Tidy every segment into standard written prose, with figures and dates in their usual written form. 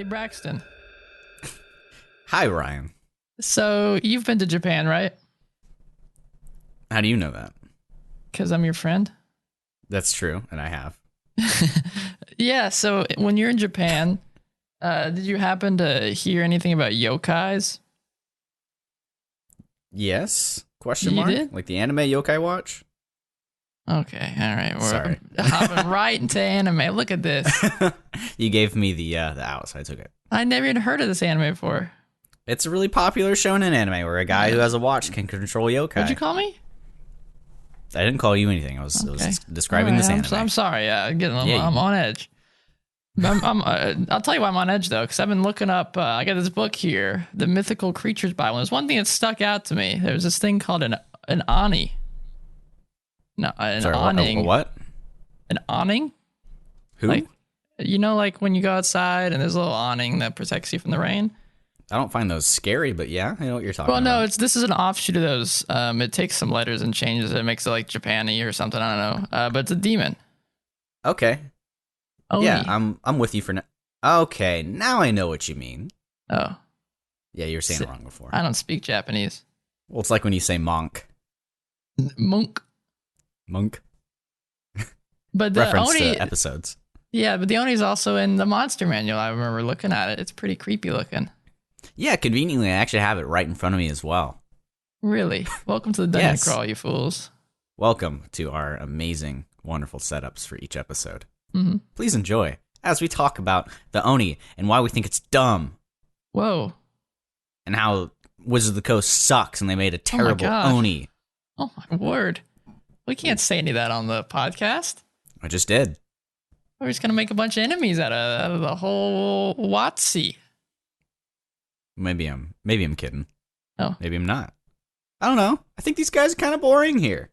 Hey, Braxton. Hi, Ryan. So you've been to Japan, right? How do you know that? Because I'm your friend. That's true, and I have. Yeah. So when you're in Japan, did you happen to hear anything about yokais? Yes? Question You mark? did? Like the anime Yokai Watch? Okay. All right. We're Sorry. hopping right into anime. Look at this. You gave me the out, so I took it. I never even heard of this anime before. It's a really popular shonen anime where a guy who Yeah. has a watch can control What'd you yokai. call me? I didn't call you anything. I was Okay. just All describing right. this anime. I'm sorry. Yeah, I'm on edge. I'll tell you why I'm on edge though, because I've been looking up. I got this book here, the Mythical Creatures Bible. There's one thing that stuck out to me. There's this thing called an ani. No, an sorry, a awning. what? An awning? Who? Like, like when you go outside and there's a little awning that protects you from the rain. I don't find those scary, but yeah, I know what you're talking Well, no, about. this is an offshoot of those. It takes some letters and changes it, makes it like Japany or something. I don't know. But it's a demon. Okay. Yeah, Oni. I'm with you for now. Okay, now I know what you mean. Oh, Yeah, you were saying it wrong before. I don't speak Japanese. Well, it's like when you say monk. Monk. Monk. But the Reference Oni, to episodes. yeah, but the Oni's also in the monster manual. I remember looking at it. It's pretty creepy looking. Yeah, conveniently, I actually have it right in front of me as well. Really? Welcome to the dungeon Yes. crawl, you fools. Welcome to our amazing, wonderful setups for each episode. Hmm. Please enjoy as we talk about the Oni and why we think it's dumb Whoa. and how Wizard of the Coast sucks and they made a terrible God. Oni. Oh my word. We can't say any of that on the podcast. I just did. We're just gonna make a bunch of enemies out of the whole Watsy. Maybe I'm kidding. Oh. Maybe I'm not. I don't know. I think these guys are kind of boring here.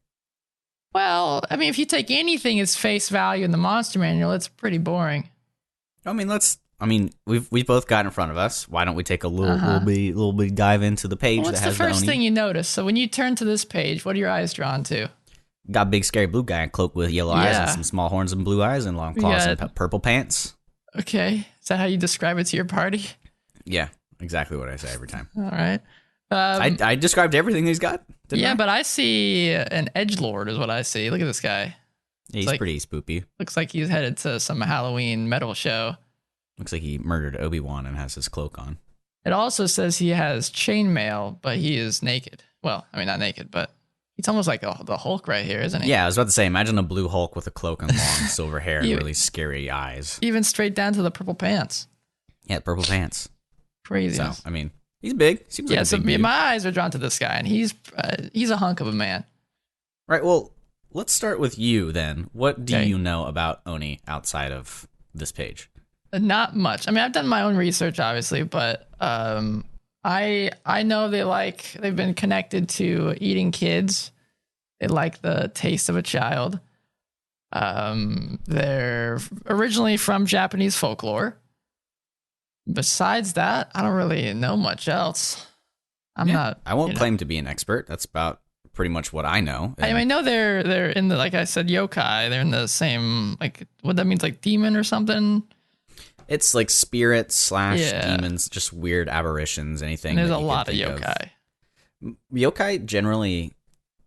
Well, I mean, if you take anything as face value in the monster manual, it's pretty boring. We've both got it in front of us. Why don't we take a Uh-huh. little bit dive into the page What's that the has first the Oni? thing you notice? So when you turn to this page, what are your eyes drawn to? Got a big scary blue guy, cloak with yellow eyes and Yeah. some small horns and blue eyes and long claws and got- purple pants. Okay. Is that how you describe it to your party? Yeah, exactly what I say every time. All right. I described everything he's got. Didn't Yeah, I? but I see an edgelord is what I see. Look at this guy. Yeah, he's like- pretty spoopy. Looks like he's headed to some Halloween metal show. Looks like he murdered Obi-Wan and has his cloak on. It also says he has chainmail, but he is naked. Well, I mean, not naked, but he's almost like the Hulk right here, isn't he? Yeah, I was about to say, imagine a blue Hulk with a cloak and long silver hair and You- really scary eyes. Even straight down to the purple pants. Yeah, purple pants. Crazy. So, I mean, he's big. Seems like Yeah, a so big dude. my eyes are drawn to this guy, and he's a hunk of a man. Right, well, let's start with you then. What do Okay. you know about Oni outside of this page? Not much. I mean, I've done my own research, obviously, but I know they've been connected to eating kids. They like the taste of a child. They're originally from Japanese folklore. Besides that, I don't really know much else. I'm Yeah, not. I won't claim to be an expert. That's about pretty much what I know. I know they're in the, like I said, yokai. They're in the same, like, what that means, like demon or something. It's like spirits / Yeah. demons, just weird aberrations, anything. And there's that a you can lot of think yokai. Yokai generally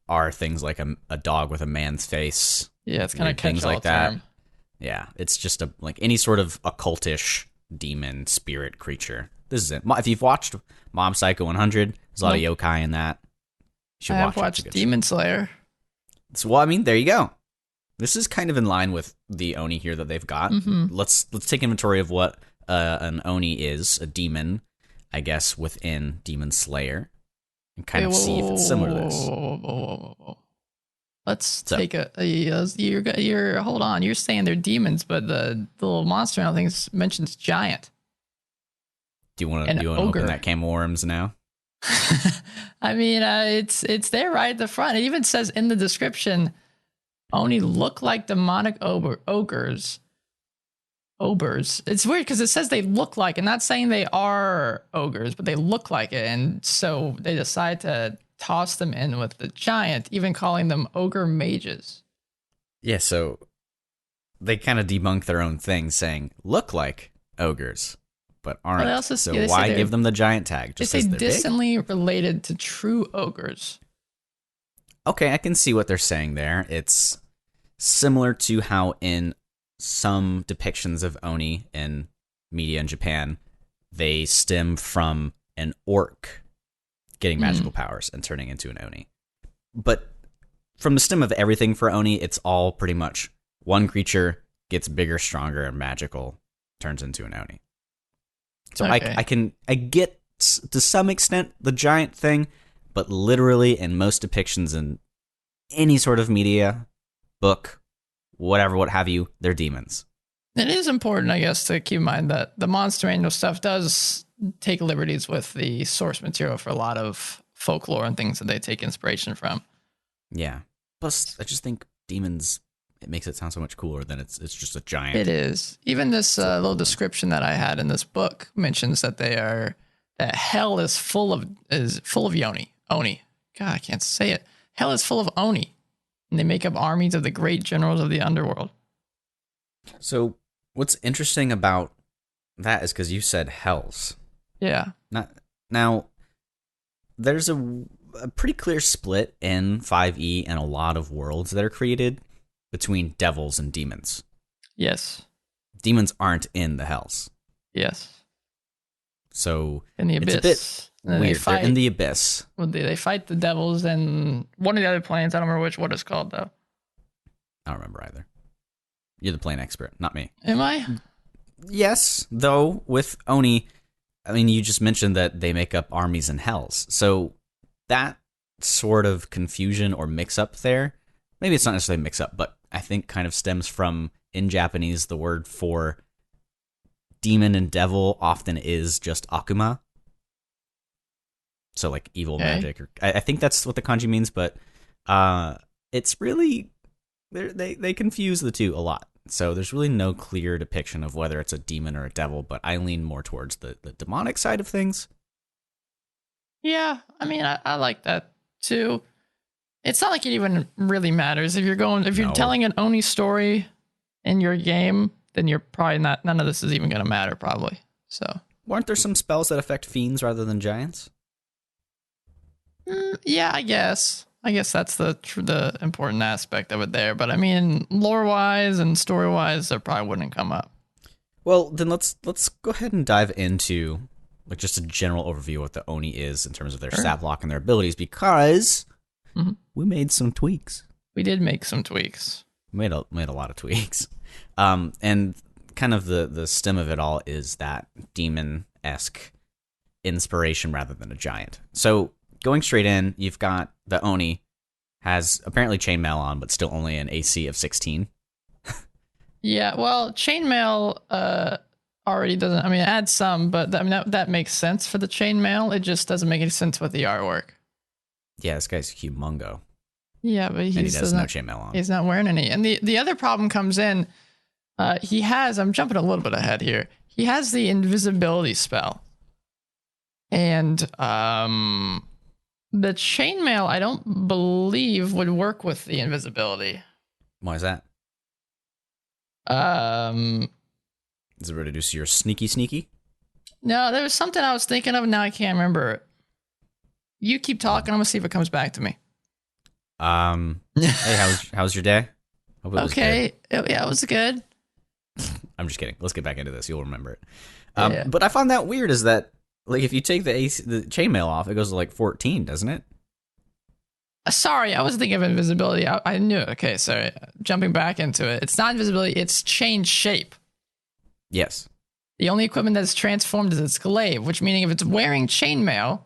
are things like a dog with a man's face. Yeah, it's kind of Weird things catch-all like that. term. Yeah, it's just like any sort of occultish demon spirit creature. This is it. If you've watched Mob Psycho 100, there's a lot of yokai in that. You should I watch have it. It's a watched good Demon Slayer. show. Well, I mean, there you go. This is kind of in line with the Oni here that they've got. Mhm. Let's take inventory of what an Oni is, a demon, I guess, within Demon Slayer, and kind of see if it's similar to this. Whoa. Let's So- take you're hold on. You're saying they're demons, but the little monster I think mentions giant. Do you want An to ogre. open that can of worms now? I mean, it's there right at the front. It even says in the description, Oni look like demonic ogres. Obers. It's weird because it says they look like, and not saying they are ogres, but they look like it, and so they decide to toss them in with the giant, even calling them ogre mages. Yeah, so they kind of debunk their own thing, saying look like ogres. but Well, they aren't. also So they say why they're give them the giant tag? they Just say because they're big? distantly related to true ogres. Okay, I can see what they're saying there. It's similar to how in some depictions of Oni in media in Japan, they stem from an orc getting magical powers and turning into an Oni. But from the stem of everything for Oni, it's all pretty much one creature gets bigger, stronger, and magical, turns into an Oni. So Okay. I get to some extent the giant thing, but literally in most depictions in any sort of media, book, whatever, what have you, they're demons. It is important, I guess, to keep in mind that the monster manual stuff does take liberties with the source material for a lot of folklore and things that they take inspiration from. Yeah. Plus, I just think demons, it makes it sound so much cooler than it's just a giant. It is. Even this little description that I had in this book mentions that that hell is full of yoni. Oni. God, I can't say it. Hell is full of Oni. And they make up armies of the great generals of the underworld. So, what's interesting about that is because you said hells. Yeah. Now, there's a pretty clear split in 5e and a lot of worlds that are created between devils and demons. Yes. Demons aren't in the hells. Yes. So, In the abyss. it's a bit weird. They're in the abyss. Well, they fight the devils and one of the other planes. I don't remember what it's called, though. I don't remember either. You're the plane expert, not me. Am I? Yes, though, with Oni, I mean, you just mentioned that they make up armies in hells. So that sort of confusion or mix-up there, maybe it's not necessarily mix-up, but I think kind of stems from, in Japanese, the word for demon and devil often is just akuma. So like evil magic. Or I think that's what the kanji means, but it's really, they confuse the two a lot. So there's really no clear depiction of whether it's a demon or a devil, but I lean more towards the demonic side of things. Yeah, I mean, I like that too. It's not like it even really matters if you're telling an Oni story in your game, then you're probably not. None of this is even going to matter, probably. So, aren't there some spells that affect fiends rather than giants? Yeah, I guess. I guess that's the important aspect of it there. But I mean, lore wise and story wise, that probably wouldn't come up. Well, then let's go ahead and dive into like just a general overview of what the Oni is in terms of their stat block and their abilities, because we made some tweaks. We did make some tweaks. Made a lot of tweaks. And kind of the stem of it all is that demon-esque inspiration rather than a giant. So going straight in, you've got the Oni has apparently chainmail on, but still only an AC of 16. Yeah, well, chainmail already doesn't. I mean, it adds some, but that makes sense for the chainmail. It just doesn't make any sense with the artwork. Yeah, this guy's humongo. Yeah, but he has no chainmail on. He's not wearing any. And the other problem comes in. He has. I'm jumping a little bit ahead here. He has the invisibility spell, and the chainmail I don't believe would work with the invisibility. Why is that? Does it reduce your sneaky? No, there was something I was thinking of. Now I can't remember it. You keep talking. I'm gonna see if it comes back to me. Hey, how's your day? Hope it was okay. Yeah, it was good. I'm just kidding. Let's get back into this. You'll remember it. Yeah. But I found that weird is that like if you take the chainmail off, it goes to like 14, doesn't it? Sorry, I was thinking of invisibility. I knew it. Okay, sorry. Jumping back into it. It's not invisibility, it's change shape. Yes. The only equipment that's transformed is its glaive, which meaning if it's wearing chainmail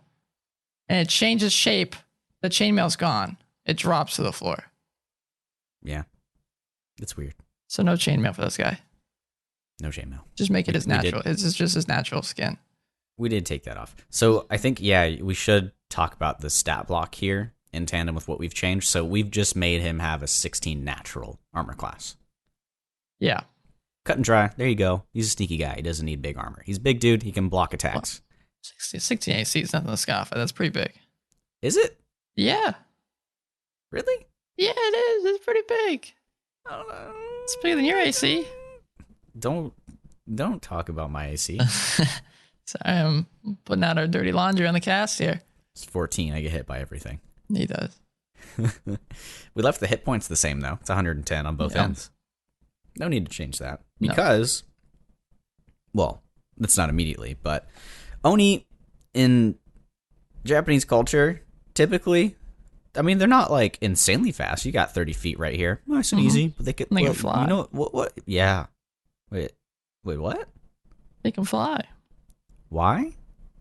and it changes shape, the chainmail's gone. It drops to the floor. Yeah. It's weird. So no chainmail for this guy. No chainmail. Just make it as natural. It's just his natural skin. We did take that off. So I think, yeah, we should talk about the stat block here in tandem with what we've changed. So we've just made him have a 16 natural armor class. Yeah. Cut and dry. There you go. He's a sneaky guy. He doesn't need big armor. He's a big dude. He can block attacks. Well, 16 AC is nothing to scoff at. That's pretty big. Is it? Yeah. Really? Yeah, it is. It's pretty big. I don't know. It's bigger than your AC. Don't Don't talk about my AC. Sorry, I'm putting out our dirty laundry on the cast here. It's 14. I get hit by everything. He does. We left the hit points the same, though. It's 110 on both ends. No need to change that. Because, well, that's not immediately, but Oni in Japanese culture, typically, I mean, they're not like insanely fast. You got 30 feet right here. Nice and easy. But they can fly. You know what? Yeah. Wait, what? They can fly. Why?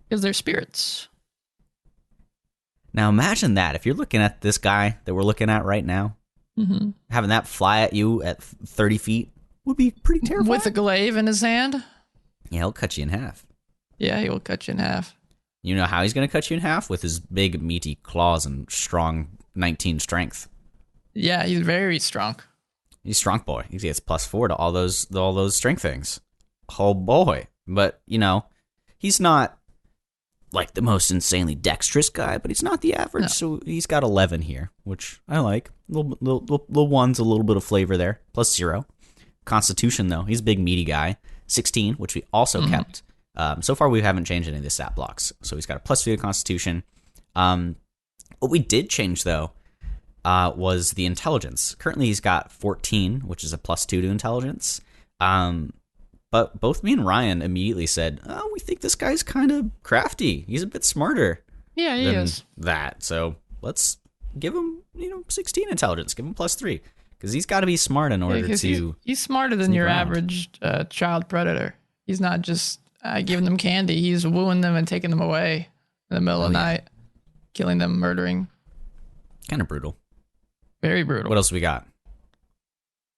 Because they're spirits. Now imagine that. If you're looking at this guy that we're looking at right now, having that fly at you at 30 feet would be pretty terrifying. With a glaive in his hand? Yeah, he'll cut you in half. Yeah, he will cut you in half. You know how he's going to cut you in half? With his big, meaty claws and strong 19 strength. Yeah, he's very strong. He's strong boy. He gets +4 to all those strength things. Oh boy. But, he's not like the most insanely dexterous guy, but he's not the average. No. So he's got 11 here, which I like. Little one's a little bit of flavor there. +0. Constitution, though, he's a big, meaty guy. 16, which we also kept. So far, we haven't changed any of the stat blocks. So he's got a +3 to Constitution. What we did change, though, was the intelligence. Currently, he's got 14, which is a +2 to intelligence. But both me and Ryan immediately said, "Oh, we think this guy's kind of crafty. He's a bit smarter." Yeah, he is. That. So let's give him, 16 intelligence. Give him +3 because he's got to be smart in order to. He's smarter than your average child predator. He's not just giving them candy. He's wooing them and taking them away in the middle of the night, killing them, murdering. Kind of brutal. Very brutal. What else we got?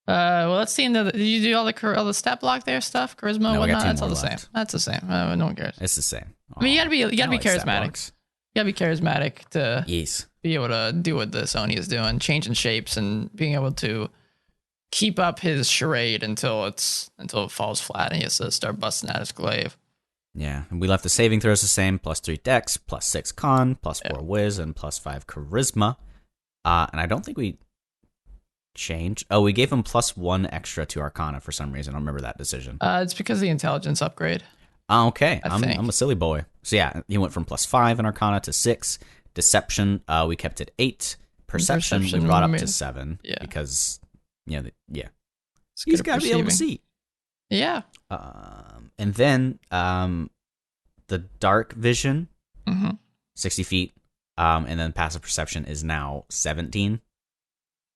Well, let's see. Did you do all the stat block there stuff? Charisma, no, whatnot? That's all the same. That's the same. No one cares. It's the same. I mean, you gotta be charismatic. You gotta be charismatic to be able to do what the Sony is doing, changing shapes and being able to keep up his charade until it falls flat and he has to start busting out his glaive. Yeah, and we left the saving throws the same: +3 Dex, +6 Con, +4 Wiz, and +5 Charisma. And I don't think we changed. Oh, we gave him +1 extra to Arcana for some reason. I don't remember that decision. It's because of the intelligence upgrade. Okay, I'm a silly boy. So yeah, he went from +5 in Arcana to 6. Deception, we kept it 8. Perception we brought up to 7. Yeah, because he's got to be able to see. Yeah. And then the dark vision, 60 feet, and then passive perception is now 17.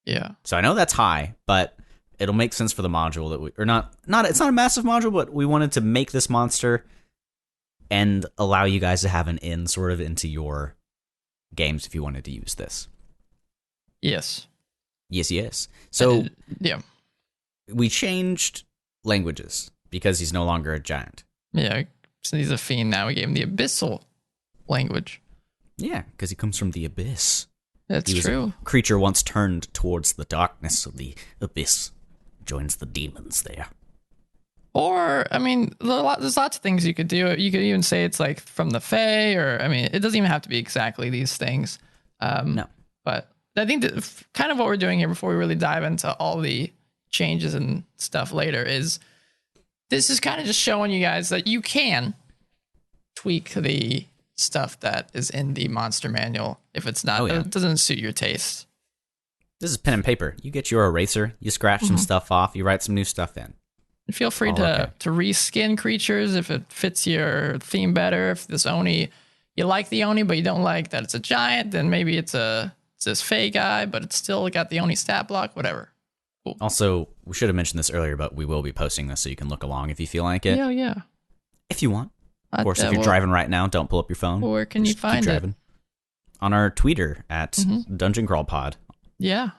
Yeah. So I know that's high, but it'll make sense for the module that it's not a massive module, but we wanted to make this monster and allow you guys to have an in sort of into your games if you wanted to use this. Yes. Yes. So yeah. We changed languages because he's no longer a giant. Yeah. So he's a fiend now. We gave him the abyssal language. Yeah, because he comes from the abyss. That's true. A creature once turned towards the darkness of the abyss, joins the demons there. Or, I mean, there's lots of things you could do. You could even say it's like from the Fae, or, I mean, it doesn't even have to be exactly these things. No. But I think that kind of what we're doing here before we really dive into all the changes and stuff later is this is kind of just showing you guys that you can tweak the stuff that is in the monster manual if it's not it doesn't suit your taste. This is pen and paper. You get your eraser, you scratch some stuff off, you write some new stuff in. And feel free to reskin creatures if it fits your theme better. If this Oni, you like the Oni but you don't like that it's a giant, then maybe it's this Fae guy but it's still got the Oni stat block, whatever. Cool. Also, we should have mentioned this earlier, but we will be posting this so you can look along if you feel like it. Yeah. If you want. Of course, if you're driving right now, don't pull up your phone. Where can you find it? On our Twitter at Dungeon Crawl Pod. Yeah.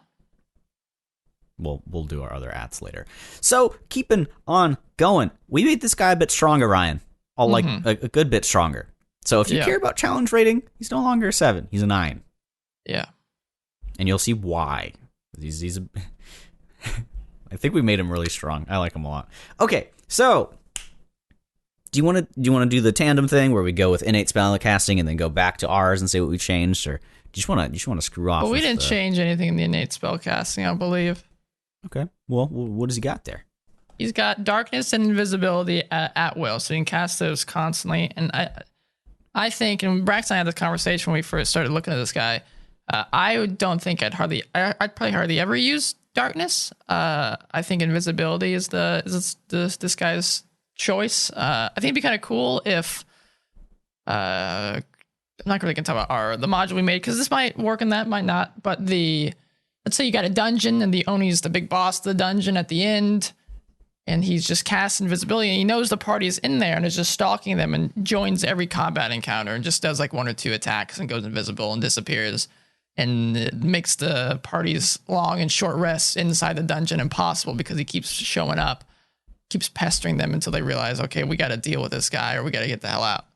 We'll do our other ads later. So, keeping on going. We made this guy a bit stronger, Ryan. Like a good bit stronger. So, if you care about challenge rating, he's no longer a 7. He's a 9. Yeah. And you'll see why. He's a... I think we made him really strong. I like him a lot. Okay, so... Do you want to do the tandem thing where we go with innate spellcasting and then go back to ours and say what we changed, or do you just want to screw off? Well, we didn't change anything in the innate spellcasting, I believe. Okay. Well, what does he got there? He's got darkness and invisibility at will, so he can cast those constantly. And I think, and Brax and I had this conversation when we first started looking at this guy. I don't think I'd probably hardly ever use darkness. I think invisibility is this guy's choice. I think it'd be kind of cool if I'm not really gonna talk about the module we made because this might work and that might not. But let's say you got a dungeon and the Oni's the big boss of the dungeon at the end. And he's just cast invisibility and he knows the party is in there and is just stalking them and joins every combat encounter and just does like 1 or 2 attacks and goes invisible and disappears. And it makes the party's long and short rests inside the dungeon impossible because he keeps showing up, keeps pestering them until they realize, okay, we got to deal with this guy or we got to get the hell out.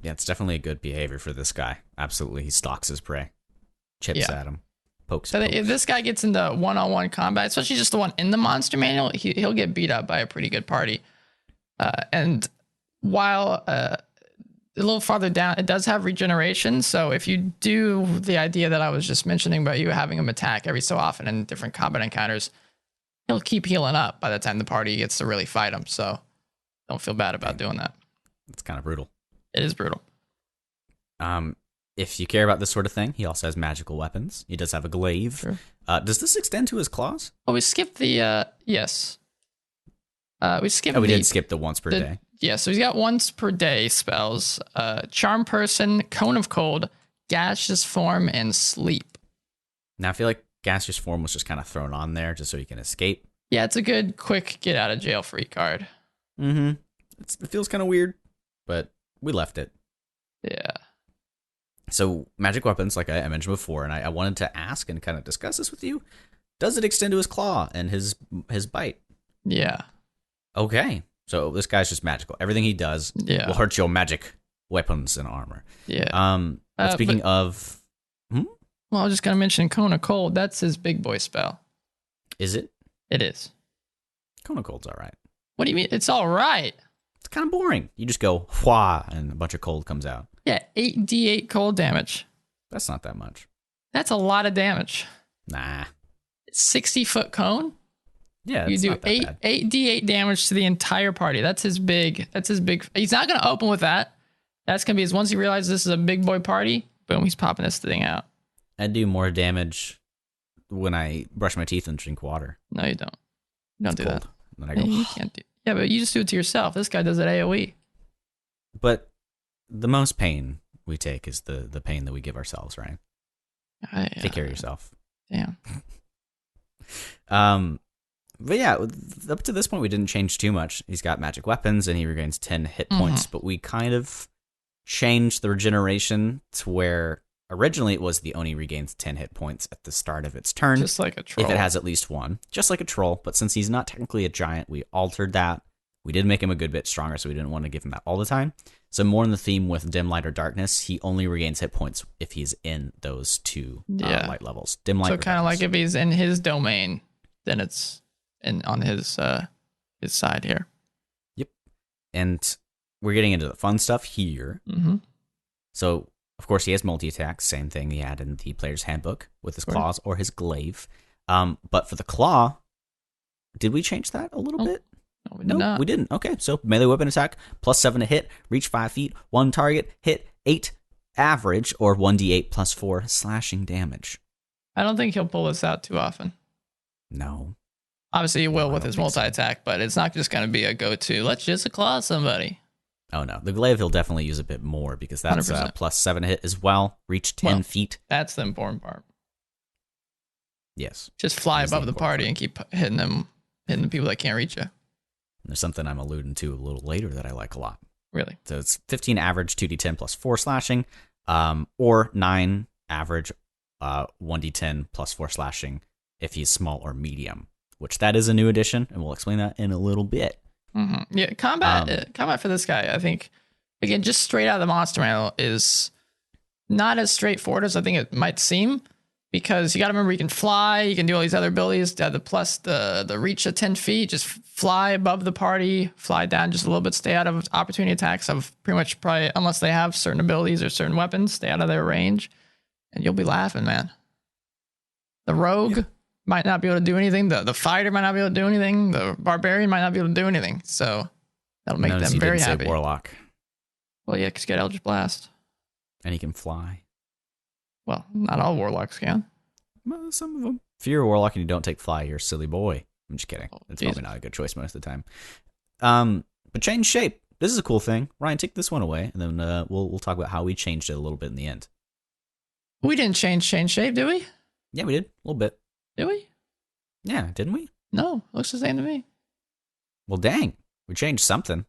Yeah, it's definitely a good behavior for this guy. Absolutely. He stalks his prey, chips at him. Pokes. If this guy gets into one-on-one combat, especially just the one in the monster manual, he'll get beat up by a pretty good party. And while a little farther down, it does have regeneration. So if you do the idea that I was just mentioning about you having him attack every so often in different combat encounters, he'll keep healing up by the time the party gets to really fight him. So don't feel bad about doing that. It's kind of brutal. It is brutal. If you care about this sort of thing, he also has magical weapons. He does have a glaive. Sure. Does this extend to his claws? Oh, we skipped the, yes. We skipped we did skip the once per day. Yeah, so he's got once per day spells. Charm Person, Cone of Cold, Gaseous Form, and Sleep. Now, I feel like Gaseous Form was just kind of thrown on there just so he can escape. Yeah, it's a good, quick get out of jail free card. Mm-hmm. It feels kind of weird, but we left it. Yeah. So, magic weapons, like I mentioned before, and I wanted to ask and kind of discuss this with you. Does it extend to his claw and his bite? Yeah. Okay. So, this guy's just magical. Everything he does will hurt your magic weapons and armor. Yeah. Speaking of... Well, I was just going to mention Cone of Cold. That's his big boy spell. Is it? It is. Cone of Cold's all right. What do you mean? It's all right. It's kind of boring. You just go, whah, and a bunch of cold comes out. Yeah, 8d8 cold damage. That's not that much. That's a lot of damage. Nah. 60-foot cone? Yeah, you do 8d8 damage to the entire party. That's his big. He's not going to open with that. That's going to be once he realizes this is a big boy party, boom, he's popping this thing out. I do more damage when I brush my teeth and drink water. No, you don't. You don't do cold. that. Then I go, you can't do. Yeah, but you just do it to yourself. This guy does it AoE. But the most pain we take is the pain that we give ourselves, right? Take care of yourself. Damn. But yeah, up to this point, we didn't change too much. He's got magic weapons and he regains 10 hit points, but we kind of changed the regeneration to where originally it was the Oni regains 10 hit points at the start of its turn. Just like a troll. If it has at least one. Just like a troll. But since he's not technically a giant, we altered that. We did make him a good bit stronger, so we didn't want to give him that all the time. So more in the theme with dim light or darkness, he only regains hit points if he's in those two light levels. Dim light. So kind of like if he's in his domain, then it's on his side here. Yep. And we're getting into the fun stuff here. Mm-hmm. So of course he has multi-attack, same thing he had in the player's handbook with his claws or his glaive. But for the claw, did we change that a little bit? No, we did not. We didn't. Okay, so melee weapon attack, +7 to hit, reach 5 feet, 1 target, hit 8 average, or 1d8 +4 slashing damage. I don't think he'll pull this out too often. No. Obviously he will with his multi-attack, but it's not just going to be a go-to. Let's just claw somebody. Oh no, the glaive he'll definitely use a bit more because that's +7 to hit as well, reach 10 feet. That's the important part. Yes. Just fly above the party and keep hitting the people that can't reach you. There's something I'm alluding to a little later that I like a lot. Really? So it's 15 average, 2d10 +4 slashing, or 9 average, 1d10 +4 slashing if he's small or medium, which that is a new addition, and we'll explain that in a little bit. Mm-hmm. Yeah, combat for this guy, I think, again, just straight out of the monster manual is not as straightforward as I think it might seem. Because you got to remember, you can fly, you can do all these other abilities. The reach of 10 feet, just fly above the party, fly down just a little bit, stay out of opportunity attacks of pretty much probably, unless they have certain abilities or certain weapons, stay out of their range, and you'll be laughing, man. The rogue, might not be able to do anything. The fighter might not be able to do anything. The barbarian might not be able to do anything. So that'll make Notice them you very didn't happy. say warlock. Well, yeah, because you got Eldritch Blast. And he can fly. Well, not all warlocks can. Well, some of them. If you're a warlock and you don't take fly, you're a silly boy. I'm just kidding. Oh, It's Jesus. probably not a good choice most of the time. But change shape. This is a cool thing. Ryan, take this one away, and then we'll talk about how we changed it a little bit in the end. We didn't change shape, did we? Yeah, we did. A little bit. Did we? Yeah, didn't we? No, looks the same to me. Well, dang. We changed something.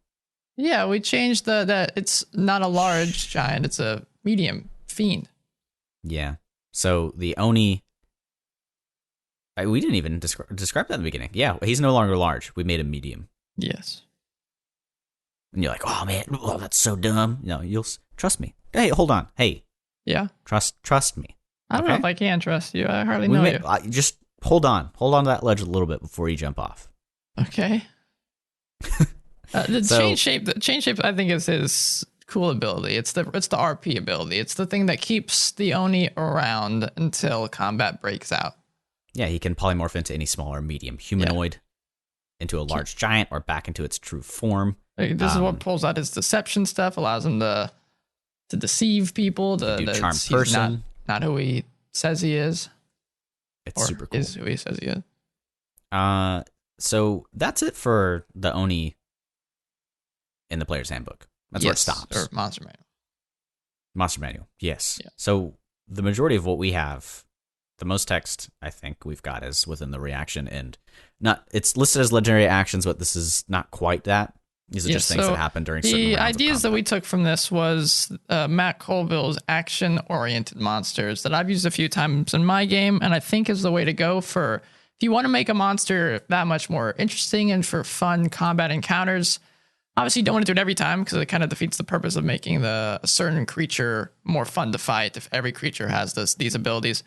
Yeah, we changed that it's not a large giant, it's a medium fiend. Yeah. So the Oni... we didn't even describe that in the beginning. Yeah, he's no longer large. We made him medium. Yes. And you're like, oh, man, oh, that's so dumb. No, you'll... Trust me. Hey, hold on. Hey. Yeah? Trust me. I don't know if I can trust you. I hardly know you. Just hold on. Hold on to that ledge a little bit before you jump off. Okay. The change shape, I think, is his cool ability. It's the RP ability. It's the thing that keeps the Oni around until combat breaks out. Yeah, he can polymorph into any small or medium humanoid, into a large giant, or back into its true form. This is what pulls out his deception stuff, allows him to deceive people, to charm person. Not who he says he is. It's super cool. Is who he says he is. So that's it for the Oni in the player's handbook. That's where it stops. Or monster manual. Monster manual, yes. Yeah. So the majority of what we have, the most text I think we've got is within the reaction, and it's listed as legendary actions, but this is not quite that. These are just things that happen during certain rounds of combat. The ideas that we took from this was Matt Colville's action-oriented monsters that I've used a few times in my game, and I think is the way to go for if you want to make a monster that much more interesting and for fun combat encounters. Obviously, you don't want to do it every time because it kind of defeats the purpose of making a certain creature more fun to fight if every creature has these abilities.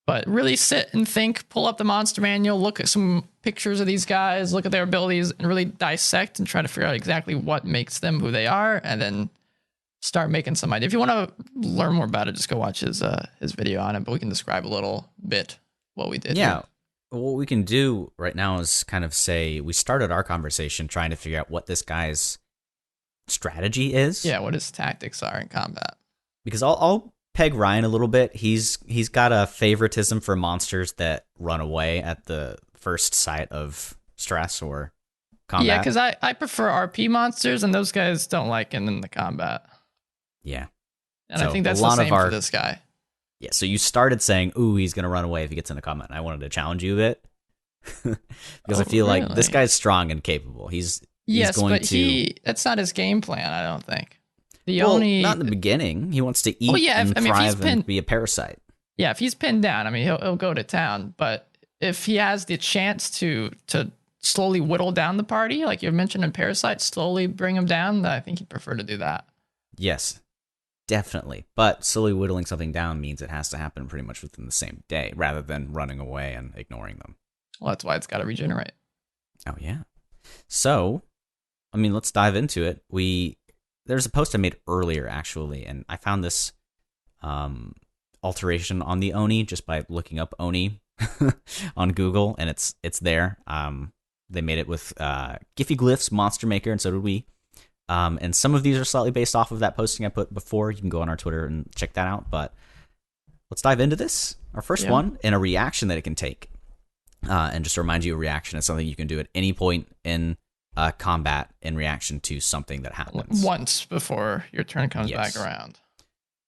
But really sit and think, pull up the monster manual, look at some pictures of these guys, look at their abilities, and really dissect and try to figure out exactly what makes them who they are, and then start making some idea. If you want to learn more about it, just go watch his video on it, but we can describe a little bit what we did. Yeah. Here. What we can do right now is kind of say we started our conversation trying to figure out what this guy's strategy is. Yeah, what his tactics are in combat. Because I'll peg Ryan a little bit. He's got a favoritism for monsters that run away at the first sight of stress or combat. Yeah, because I prefer RP monsters, and those guys don't like it in the combat. Yeah. And I think that's the same for this guy. Yeah, so you started saying, ooh, he's going to run away if he gets in a combat. And I wanted to challenge you a bit. Because I feel like this guy's strong and capable. He's going to... that's not his game plan, I don't think. Not in the beginning. He wants to eat and thrive and be a parasite. Yeah, if he's pinned down, I mean, he'll go to town. But if he has the chance to slowly whittle down the party, like you mentioned in Parasite, slowly bring him down, I think he'd prefer to do that. Yes, definitely. But slowly whittling something down means it has to happen pretty much within the same day, rather than running away and ignoring them. Well, that's why it's got to regenerate. Oh, yeah. So, I mean, let's dive into it. There's a post I made earlier, actually, and I found this alteration on the Oni just by looking up Oni on Google, and it's there. They made it with Giphy Glyphs, Monster Maker, and so did we. And some of these are slightly based off of that posting I put before. You can go on our Twitter and check that out. But let's dive into this. Our first one, and a reaction that it can take. And just to remind you, a reaction is something you can do at any point in combat in reaction to something that happens. Once before your turn comes back around.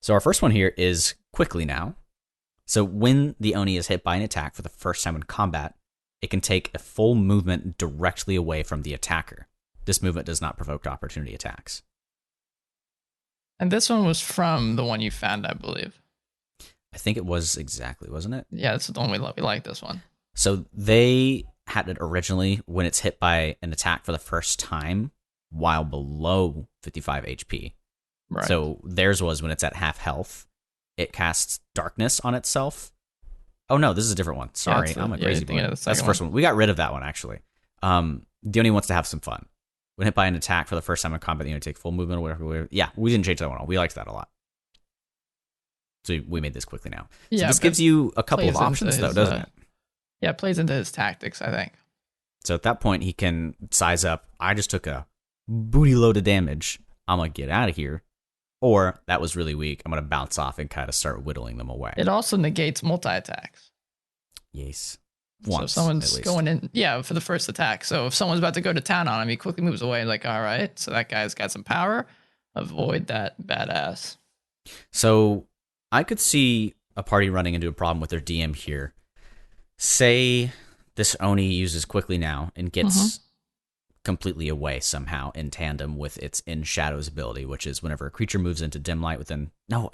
So our first one here is Quickly Now. So when the Oni is hit by an attack for the first time in combat, it can take a full movement directly away from the attacker. This movement does not provoke opportunity attacks. And this one was from the one you found, I believe. I think it was exactly, wasn't it? Yeah, that's the one we like this one. So they had it originally when it's hit by an attack for the first time while below 55 HP. Right. So theirs was when it's at half health. It casts darkness on itself. Oh no, this is a different one. Sorry, I'm a crazy boy. That's the first one. We got rid of that one, actually. The Oni wants to have some fun. When hit by an attack for the first time in combat, you take full movement or whatever. Yeah, we didn't change that one. We liked that a lot. So we made this Quickly Now. So this gives you a couple of options, though, doesn't it? Yeah, it plays into his tactics, I think. So at that point, he can size up. I just took a booty load of damage. I'm gonna get out of here. Or that was really weak. I'm gonna bounce off and kind of start whittling them away. It also negates multi-attacks. Yes. So if Once, someone's at least. going in, yeah, for the first attack. So if someone's about to go to town on him, he quickly moves away and like, all right, so that guy's got some power. Avoid that badass. So I could see a party running into a problem with their DM here. Say this Oni uses quickly now and gets completely away somehow in tandem with its In Shadows ability, which is whenever a creature moves into dim light within... No,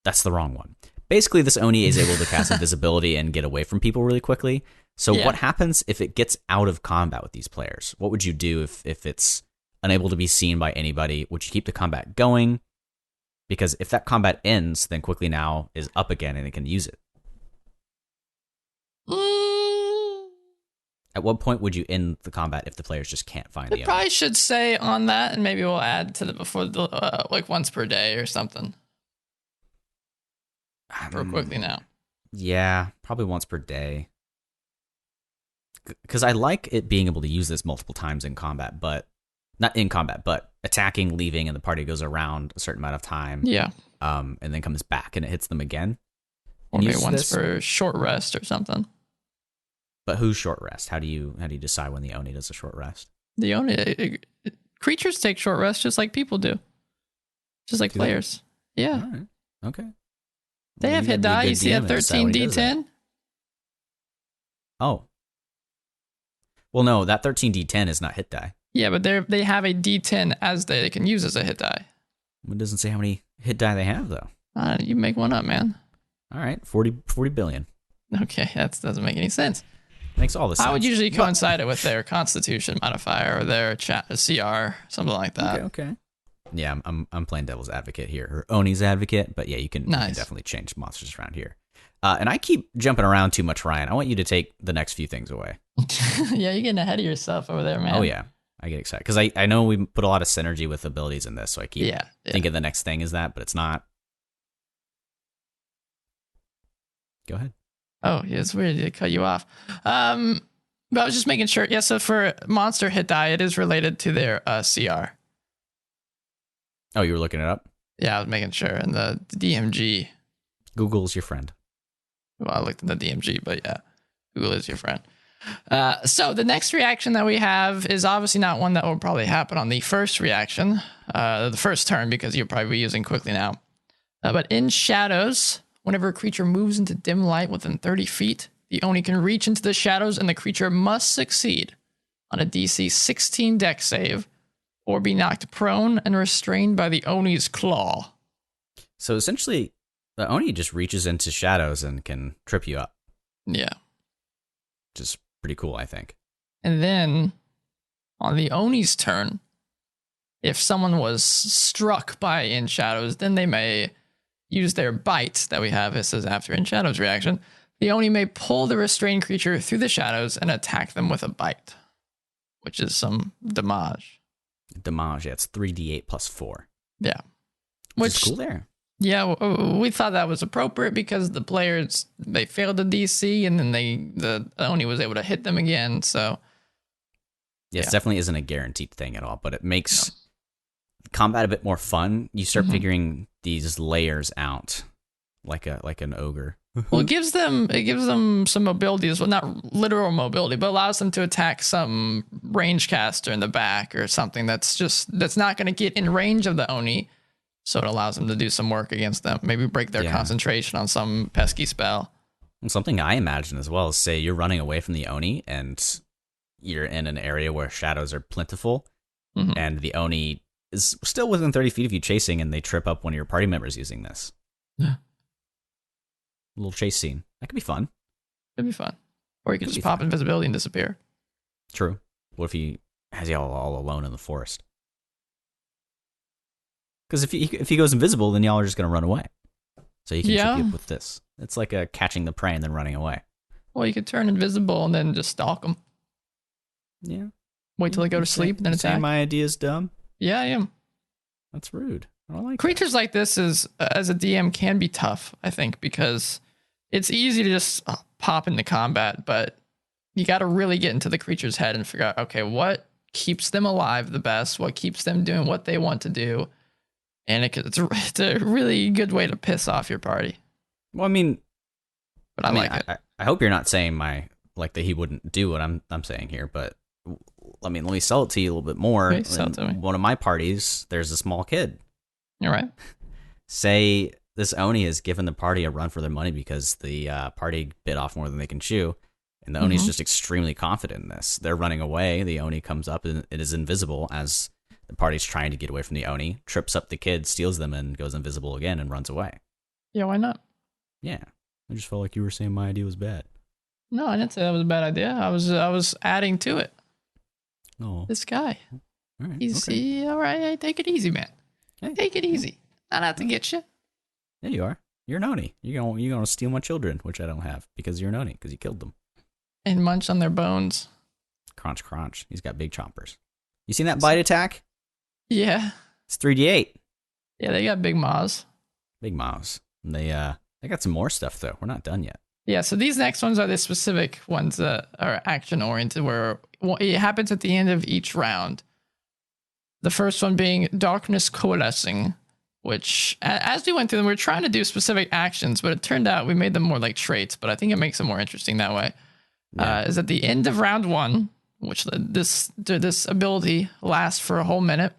that's the wrong one. Basically, this Oni is able to cast invisibility and get away from people really quickly. So what happens if it gets out of combat with these players? What would you do if it's unable to be seen by anybody? Would you keep the combat going? Because if that combat ends, then quickly now is up again and it can use it. At what point would you end the combat if the players just can't find the Oni? Probably should say on that, and maybe we'll add to the before the like once per day or something. For quickly now. Yeah, probably once per day. Because I like it being able to use this multiple times in combat, but not in combat, but attacking, leaving, and the party goes around a certain amount of time. Yeah. And then comes back and it hits them again. Or maybe once for short rest or something. But who's short rest? How do you decide when the Oni does a short rest? The Oni creatures take short rest just like people do. Just like players. Yeah. All right. Okay. They have hit die. You see that 13d10? Oh. Well, no, that 13d10 is not hit die. Yeah, but they have a d10 as they can use as a hit die. It doesn't say how many hit die they have, though. You make one up, man. All right, 40 billion. Okay, that doesn't make any sense. Makes all the sense. I would usually coincide it with their Constitution modifier or their CR, something like that. Okay. Yeah, I'm playing devil's advocate here, or Oni's advocate, but yeah, you can definitely change monsters around here. And I keep jumping around too much, Ryan. I want you to take the next few things away. Yeah, you're getting ahead of yourself over there, man. Oh yeah, I get excited because I know we put a lot of synergy with abilities in this, so I keep thinking the next thing is that, but it's not. Go ahead. Oh, yeah, it's weird to cut you off. But I was just making sure. Yeah, so for monster hit die, it is related to their CR. Oh, you were looking it up? Yeah, I was making sure. And the DMG. Google's your friend. Well, I looked at the DMG, but yeah, Google is your friend. So the next reaction that we have is obviously not one that will probably happen on the first reaction, the first turn, because you'll probably be using quickly now. But in shadows, whenever a creature moves into dim light within 30 feet, the Oni can reach into the shadows and the creature must succeed on a DC 16 dex save or be knocked prone and restrained by the Oni's claw. So essentially, the Oni just reaches into shadows and can trip you up. Yeah. Which is pretty cool, I think. And then on the Oni's turn, if someone was struck by In Shadows, then they may use their bite that we have. It says after In Shadows reaction. The Oni may pull the restrained creature through the shadows and attack them with a bite, which is some damage. Damage, yeah, it's 3d8 plus 4. Yeah. Which is cool there. Yeah, we thought that was appropriate because the players, they failed the DC and then the Oni was able to hit them again, so. Yeah, it definitely isn't a guaranteed thing at all, but it makes combat a bit more fun. You start figuring these layers out like an ogre. Well, it gives them some mobility as well, not literal mobility, but allows them to attack some range caster in the back or something that's not going to get in range of the Oni. So it allows them to do some work against them. Maybe break their concentration on some pesky spell. And something I imagine as well is, say you're running away from the Oni and you're in an area where shadows are plentiful, and the Oni is still within 30 feet of you chasing, and they trip up one of your party members using this. Yeah. A little chase scene. That could be fun. It'd be fun. Or you could just pop invisibility and disappear. True. What if he has you all alone in the forest? Because if he goes invisible, then y'all are just going to run away. So you can trip you up with this. It's like a catching the prey and then running away. Well, you could turn invisible and then just stalk them. Yeah. Wait till they go to sleep and then attack. My idea's dumb? Yeah, I am. That's rude. I don't like creatures like this as a DM can be tough, I think, because it's easy to just pop into combat, but you got to really get into the creature's head and figure out, okay, what keeps them alive the best, what keeps them doing what they want to do, and it's a really good way to piss off your party. Well, I mean, but I like it. I hope you're not saying that he wouldn't do what I'm saying here, but I mean, let me sell it to you a little bit more. Okay, sell it to me. One of my parties, there's a small kid. You're right. Say this Oni has given the party a run for their money because the party bit off more than they can chew, and the Oni's just extremely confident in this. They're running away. The Oni comes up and it is invisible as the party's trying to get away from the Oni, trips up the kid, steals them, and goes invisible again and runs away. Yeah, why not? Yeah, I just felt like you were saying my idea was bad. No, I didn't say that was a bad idea. I was adding to it. Oh, this guy. All right, He's all right. Hey, take it easy, man. Hey. Take it easy. Not out to get you. Yeah, you are. You're an Oni. You're gonna steal my children, which I don't have because you're an Oni because you killed them. And munch on their bones. Crunch, crunch. He's got big chompers. You seen that bite attack? Yeah. It's 3d8. Yeah, they got big maws. Big maws. And they got some more stuff though. We're not done yet. Yeah, so these next ones are the specific ones that are action oriented, where it happens at the end of each round. The first one being Darkness Coalescing, which, as we went through them, we were trying to do specific actions, but it turned out we made them more like traits, but I think it makes them more interesting that way. Yeah. Is at the end of round 1, which this ability lasts for a whole minute.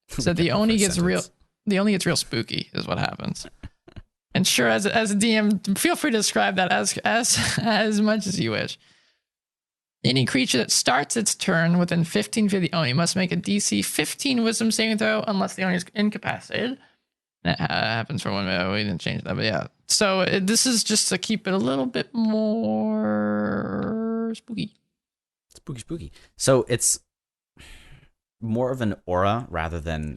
So the Oni gets real spooky is what happens. And sure, as a DM, feel free to describe that as much as you wish. Any creature that starts its turn within 15 feet of the Oni must make a DC 15 Wisdom saving throw unless the Oni is incapacitated. That happens for 1 minute. We didn't change that, but yeah. So this is just to keep it a little bit more spooky. Spooky. So it's more of an aura rather than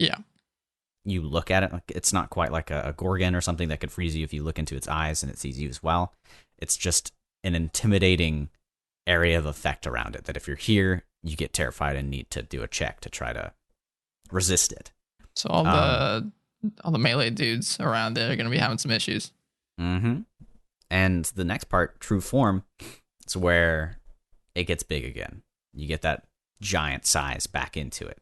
you look at it. It's not quite like a Gorgon or something that could freeze you if you look into its eyes and it sees you as well. It's just an intimidating area of effect around it that if you're here, you get terrified and need to do a check to try to resist it. So all the melee dudes around it are going to be having some issues. Mm-hmm. And the next part, True Form, is where it gets big again. You get that giant size back into it.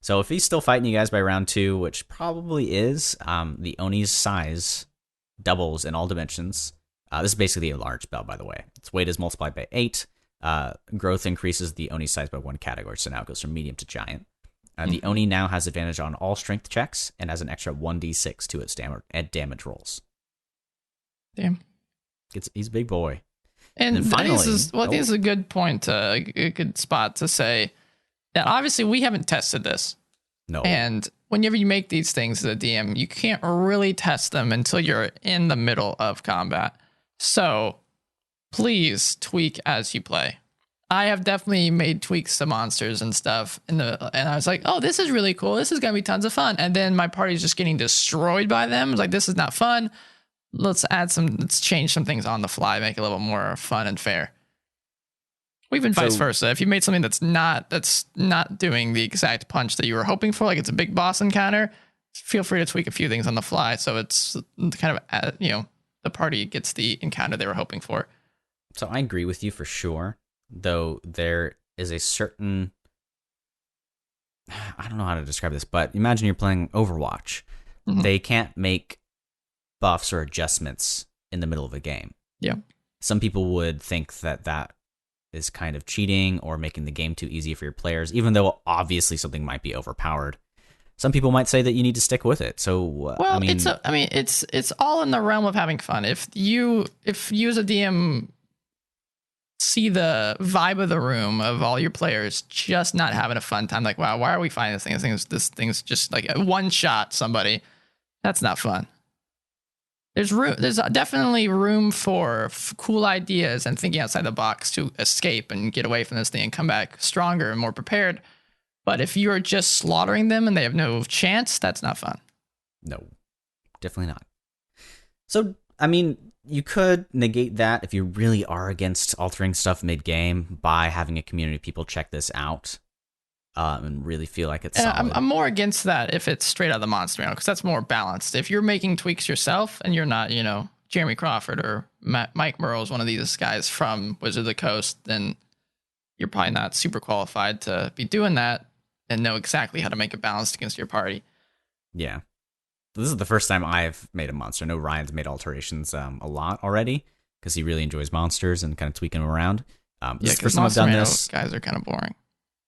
So if he's still fighting you guys by round 2, which probably is, the Oni's size doubles in all dimensions. This is basically a large spell, by the way. Its weight is multiplied by 8. Growth increases the Oni size by 1 category, so now it goes from medium to giant. The Oni now has advantage on all strength checks and has an extra 1d6 to its damage rolls. Damn. He's a big boy. And finally, I think this is a good point, a good spot to say that obviously we haven't tested this. No. And whenever you make these things as a DM, you can't really test them until you're in the middle of combat. So please tweak as you play. I have definitely made tweaks to monsters and stuff, and I was like, oh, this is really cool. This is going to be tons of fun. And then my party's just getting destroyed by them. I was like, this is not fun. Let's change some things on the fly, make it a little more fun and fair. Or even vice versa. If you made something that's not doing the exact punch that you were hoping for, like it's a big boss encounter, feel free to tweak a few things on the fly so it's kind of, the party gets the encounter they were hoping for. So I agree with you for sure, though there is a certain, I don't know how to describe this, but imagine you're playing Overwatch. Mm-hmm. They can't make buffs or adjustments in the middle of a game. Yeah. Some people would think that is kind of cheating or making the game too easy for your players, even though obviously something might be overpowered. Some people might say that you need to stick with it. So, it's all in the realm of having fun. If you as a DM see the vibe of the room of all your players just not having a fun time, like, wow, why are we fighting this thing? This thing's just like a one shot somebody. That's not fun. There's definitely room for cool ideas and thinking outside the box to escape and get away from this thing and come back stronger and more prepared. But if you're just slaughtering them and they have no chance, that's not fun. No, definitely not. So, I mean, you could negate that if you really are against altering stuff mid-game by having a community of people check this out and really feel like it's solid. I'm more against that if it's straight out of the monster, because that's more balanced. If you're making tweaks yourself and you're not, Jeremy Crawford or Mike Merle's one of these guys from Wizard of the Coast, then you're probably not super qualified to be doing that and know exactly how to make it balanced against your party. Yeah. This is the first time I've made a monster. I know Ryan's made alterations a lot already because he really enjoys monsters and kind of tweaking them around. This is the first time I've done this. Guys are kind of boring.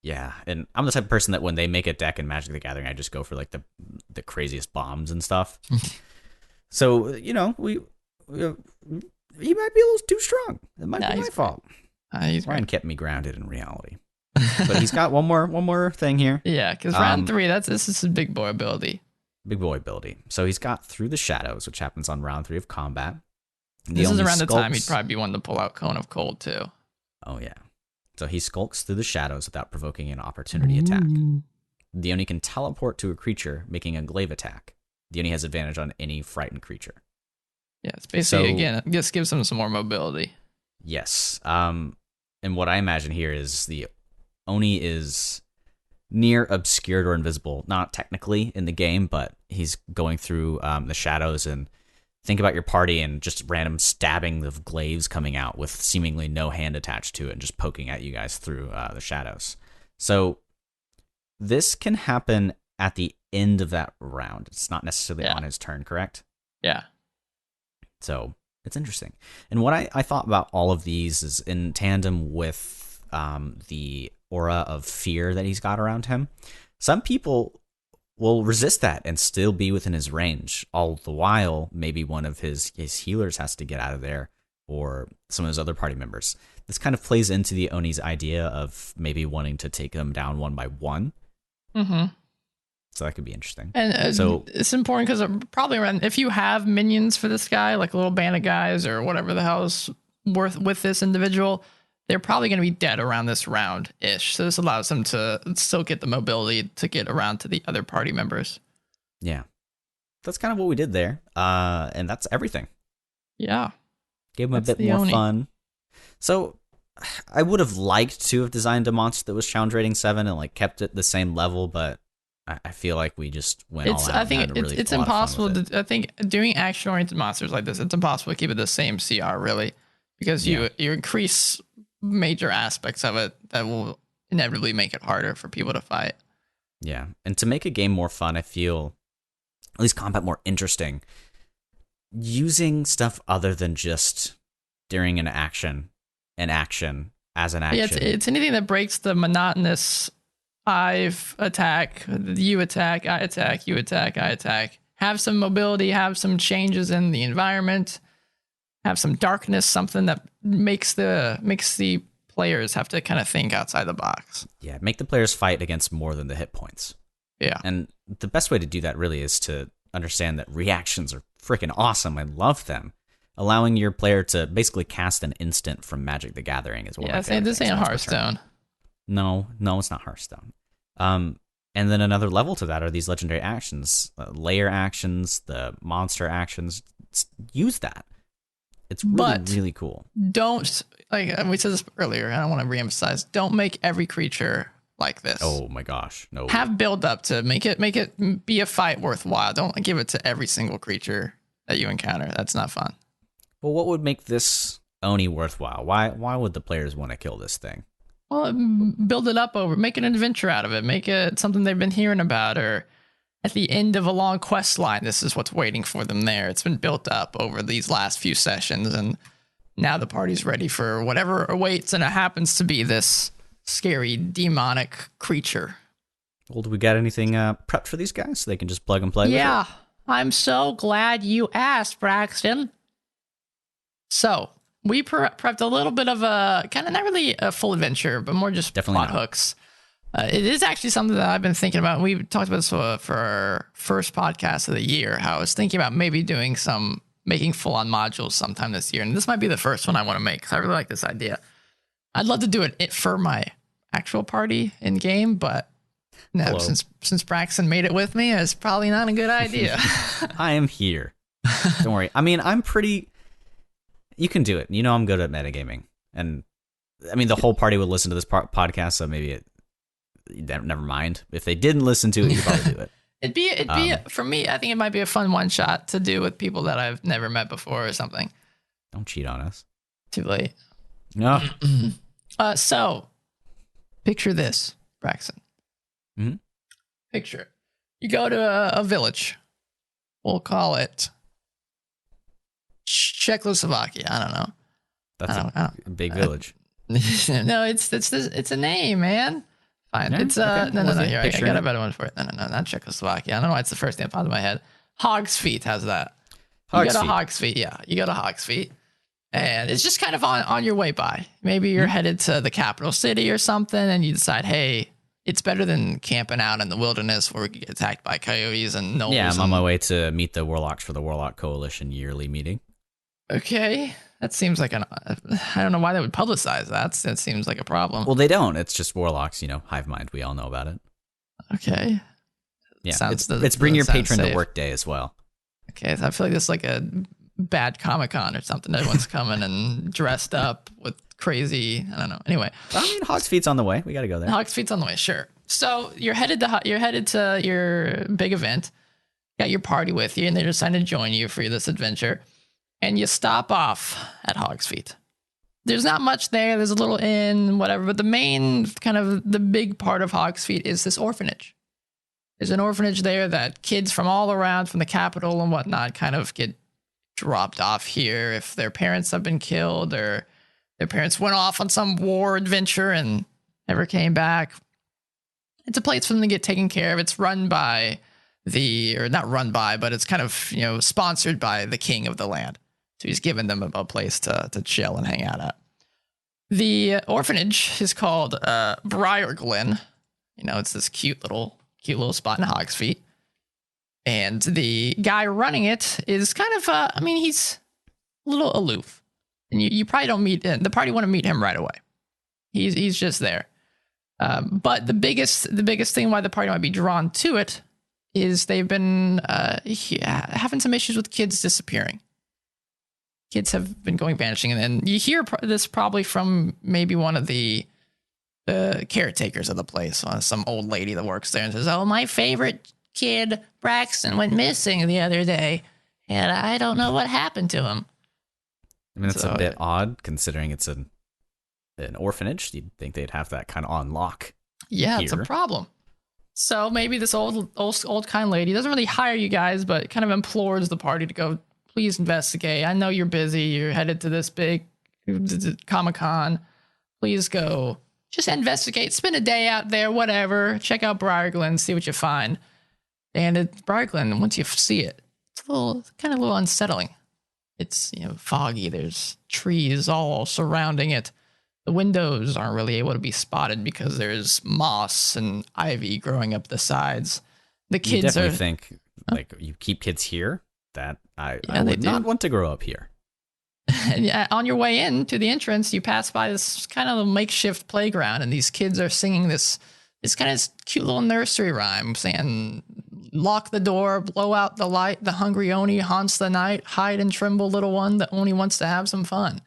Yeah, and I'm the type of person that when they make a deck in Magic the Gathering, I just go for like the craziest bombs and stuff. So, you know, he might be a little too strong. It might be my fault. Ryan kept me grounded in reality. But he's got one more thing here. Yeah, because round 3, this is his big boy ability. Big boy ability. So he's got Through the Shadows, which happens on round 3 of combat. This is around the time he'd probably be one to pull out Cone of Cold, too. Oh, yeah. So he skulks through the shadows without provoking an opportunity attack. The Oni can teleport to a creature, making a glaive attack. The Oni has advantage on any frightened creature. Yeah, it's basically, again, it just gives him some more mobility. Yes. And what I imagine here is the Oni is near obscured or invisible, not technically in the game, but he's going through the shadows, and think about your party and just random stabbing of glaives coming out with seemingly no hand attached to it and just poking at you guys through the shadows. So this can happen at the end of that round. It's not necessarily on his turn, correct? Yeah. So it's interesting. And what I thought about all of these is in tandem with the aura of fear that he's got around him. Some people will resist that and still be within his range. All the while, maybe one of his healers has to get out of there, or some of his other party members. This kind of plays into the Oni's idea of maybe wanting to take them down one by one. Mm-hmm. So that could be interesting. And so it's important because probably around, if you have minions for this guy, like a little band of guys or whatever the hell is worth with this individual, they're probably going to be dead around this round-ish. So this allows them to still get the mobility to get around to the other party members. Yeah. That's kind of what we did there. And that's everything. Yeah. Gave them a bit more fun. So I would have liked to have designed a monster that was challenge rating 7 and like kept it the same level, but I feel like we just went all out. I think it's impossible I think doing action-oriented monsters like this, it's impossible to keep it the same CR, really, because you increase major aspects of it that will inevitably make it harder for people to fight. Yeah, and to make a game more fun, I feel, at least combat more interesting, using stuff other than just during an action as an action. Yeah, it's anything that breaks the monotonous I attack, you attack, I attack, you attack, I attack. Have some mobility, have some changes in the environment, have some darkness, something that makes the players have to kind of think outside the box. Yeah, make the players fight against more than the hit points. Yeah. And the best way to do that really is to understand that reactions are freaking awesome. I love them. Allowing your player to basically cast an instant from Magic the Gathering is one of my favorite this things ain't Hearthstone. No, it's not Hearthstone. And then another level to that are these legendary actions, layer actions, the monster actions. Use that. It's really cool. Don't, like we said this earlier, and I want to reemphasize, don't make every creature like this. Oh my gosh, no. Have build up to make it be a fight worthwhile. Don't give it to every single creature that you encounter. That's not fun. Well, what would make this Oni worthwhile? Why would the players want to kill this thing? Well, build it up make an adventure out of it. Make it something they've been hearing about, or at the end of a long quest line, this is what's waiting for them there. It's been built up over these last few sessions, and now the party's ready for whatever awaits, and it happens to be this scary, demonic creature. Well, do we got anything prepped for these guys so they can just plug and play with it? Yeah, I'm so glad you asked, Braxton. So, we prepped a little bit of a, kind of not really a full adventure, but more just plot hooks. It is actually something that I've been thinking about. We talked about this for our first podcast of the year, how I was thinking about maybe making full-on modules sometime this year. And this might be the first one I want to make, because I really like this idea. I'd love to do it for my actual party in-game, but no, since Braxton made it with me, it's probably not a good idea. I am here. Don't worry. I mean, you can do it. You know I'm good at metagaming. And, I mean, the whole party would listen to this podcast, so maybe never mind. If they didn't listen to it, you could probably do it. It'd be for me. I think it might be a fun one shot to do with people that I've never met before or something. Don't cheat on us. Too late. No. So picture this, Braxton. Mhm. Picture you go to a village. We'll call it Czechoslovakia. I don't know. That's a big village. No, it's a name, man. Fine. Yeah, It's okay. no. Here, I Picture got it. a better one for it. No, not Czechoslovakia. I don't know why it's the first thing that popped in my head. Hog's Feet. How's that? You go to Hog's Feet. Yeah, you go to Hog's Feet, and it's just kind of on your way by. Maybe you're headed to the capital city or something, and you decide, hey, it's better than camping out in the wilderness where we could get attacked by coyotes and gnolls. Yeah, I'm on my way to meet the warlocks for the Warlock Coalition yearly meeting. Okay. That seems like I don't know why they would publicize that. That seems like a problem. Well, they don't. It's just warlocks, hive mind. We all know about it. Okay. Yeah, it's bring your patron to work day as well. Okay, so I feel like this is like a bad Comic-Con or something. Everyone's coming and dressed up with crazy, I don't know. Anyway. I mean, Hog's Feet's on the way. We got to go there. Hog's Feet's on the way, sure. So you're headed to your big event. You got your party with you, and they're deciding to join you for this adventure. And you stop off at Hog's Feet. There's not much there. There's a little inn, whatever. But the main kind of the big part of Hog's Feet is this orphanage. There's an orphanage there that kids from all around, from the capital and whatnot, kind of get dropped off here if their parents have been killed or their parents went off on some war adventure and never came back. It's a place for them to get taken care of. It's run by not run by, but it's kind of, sponsored by the king of the land. So he's given them a place to chill and hang out at. The orphanage is called Briar Glen. It's this cute little spot in Hog's Feet. And the guy running it is kind of, he's a little aloof. And you probably don't meet him. The party want to meet him right away. He's just there. But the biggest thing why the party might be drawn to it is they've been having some issues with kids disappearing. Kids have been going vanishing, and you hear this probably from maybe one of the caretakers of the place, some old lady that works there, and says, "Oh, my favorite kid Braxton went missing the other day, and I don't know what happened to him." I mean, it's a bit odd considering it's an orphanage. You'd think they'd have that kind of on lock. Yeah, here. It's a problem. So maybe this old kind lady doesn't really hire you guys, but kind of implores the party to go, please investigate. I know you're busy. You're headed to this big Comic-Con. Please go. Just investigate. Spend a day out there, whatever. Check out Briar Glen, see what you find. And Briar Glen, once you see it, it's a little unsettling. It's foggy. There's trees all surrounding it. The windows aren't really able to be spotted because there's moss and ivy growing up the sides. The kids definitely think you keep kids here. That I would not want to grow up here. Yeah, on your way in to the entrance, you pass by this kind of makeshift playground, and these kids are singing this kind of cute little nursery rhyme saying, "Lock the door, blow out the light. The hungry Oni haunts the night. Hide and tremble, little one. The Oni wants to have some fun."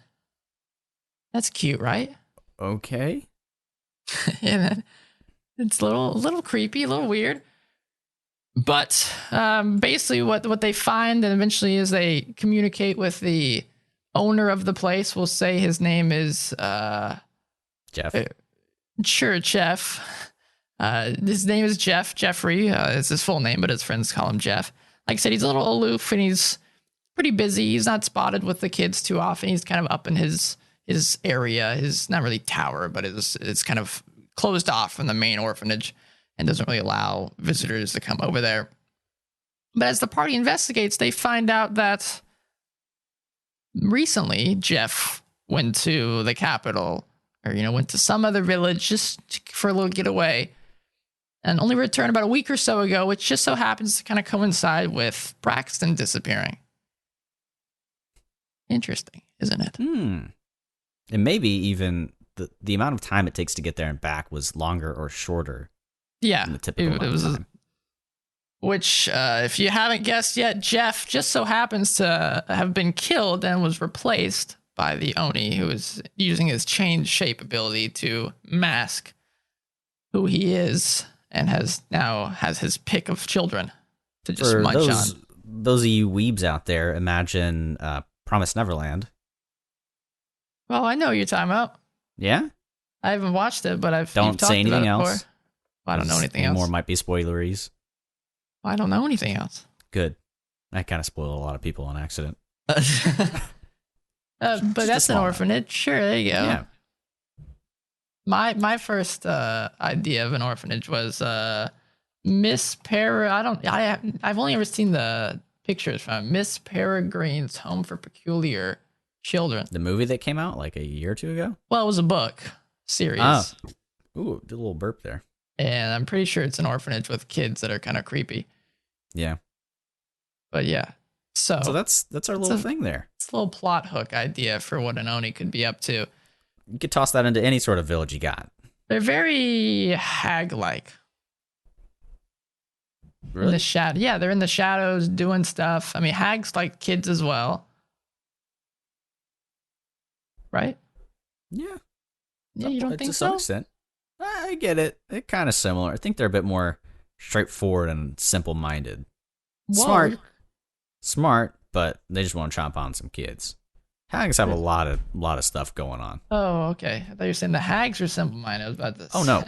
That's cute, right? Okay. Yeah, it's a little creepy, a little weird. But basically what they find and eventually is they communicate with the owner of the place. We'll say his name is Jeff. Sure, Jeff. His name is Jeffrey. It's his full name, but his friends call him Jeff. Like I said, he's a little aloof and he's pretty busy. He's not spotted with the kids too often. He's kind of up in his area, his not really tower, but it's kind of closed off from the main orphanage and doesn't really allow visitors to come over there. But as the party investigates, they find out that recently Jeff went to the capital or, went to some other village just for a little getaway and only returned about a week or so ago, which just so happens to kind of coincide with Braxton disappearing. Interesting, isn't it? And maybe even the amount of time it takes to get there and back was longer or shorter. Yeah, than the typical it was. time. Which, if you haven't guessed yet, Jeff just so happens to have been killed and was replaced by the Oni, who is using his change shape ability to mask who he is and has his pick of children to just For munch on. those of you weebs out there, imagine Promise Neverland. Well, I know what you're talking about. Yeah? I haven't watched it, but you've Don't talked say anything about it else. before. Well, I don't know anything More else. might be spoileries. I don't know anything else. Good. I kind of spoiled a lot of people on accident. But that's an orphanage. Sure, there you go. Yeah. My first idea of an orphanage was Miss I've only ever seen the pictures from Miss Peregrine's Home for Peculiar Children. The movie that came out like a year or two ago? Well, it was a book series. Oh. Ooh, did a little burp there. And I'm pretty sure it's an orphanage with kids that are kind of creepy. Yeah. But yeah. So that's our little thing there. It's a little plot hook idea for what an Oni could be up to. You could toss that into any sort of village you got. They're very hag-like. Really? In the shadow. Yeah, they're in the shadows doing stuff. I mean, hags like kids as well. Right? Yeah. Yeah, you don't think to so? some extent. I get it. They're kind of similar. I think they're a bit more straightforward and simple-minded. Whoa. Smart, but they just want to chomp on some kids. Hags have a lot of stuff going on. Oh, okay. I thought you were saying the hags are simple-minded. I was about to. Oh no,